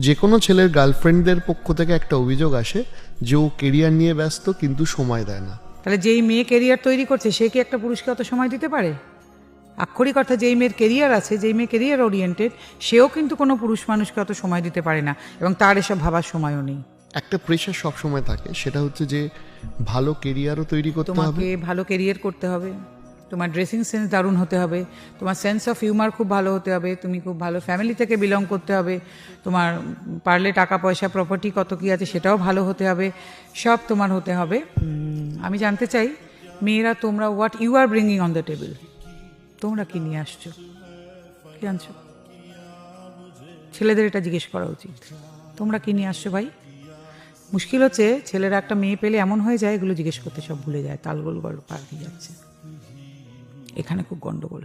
যে কোনো ছেলের গার্লফ্রেন্ডদের পক্ষ থেকে একটা অভিযোগ আসে যে ও কেরিয়ার নিয়ে ব্যস্ত কিন্তু সময় দেয় না। তাহলে যেই মেয়ে কেরিয়ার তৈরি করছে সে কি একটা পুরুষকে অত সময় দিতে পারে? আক্ষরিক অর্থে যেই মেয়ের কেরিয়ার আছে, যেই মেয়ে কেরিয়ার ওরিয়েন্টেড, সেও কিন্তু কোনো পুরুষ মানুষকে অত সময় দিতে পারে না, এবং তার এসব ভাবার সময়ও নেই। একটা প্রেশার সবসময় থাকে, সেটা হচ্ছে যে ভালো কেরিয়ারও তৈরি করতে হবে, তোমাকে ভালো কেরিয়ার করতে হবে, তোমার ড্রেসিং সেন্স দারুণ হতে হবে, তোমার সেন্স অফ হিউমার খুব ভালো হতে হবে, তুমি খুব ভালো ফ্যামিলি থেকে বিলং করতে হবে, তোমার পারলে টাকা পয়সা প্রপার্টি কত কী আছে সেটাও ভালো হতে হবে, সব তোমার হতে হবে। আমি জানতে চাই, মেয়েরা তোমরা what you are bringing on the table, তোমরা কি নিয়ে আসছো, কি আনছো? ছেলেদের এটা জিজ্ঞেস করা উচিত, তোমরা কি নিয়ে আসছো ভাই? মুশকিল হচ্ছে ছেলেরা একটা মেয়ে পেলে এমন হয়ে যায় এগুলো জিজ্ঞেস করতে সব ভুলে যায়, তালগোল গল্প পার দিয়ে যাচ্ছে, এখানে খুব গন্ডগোল।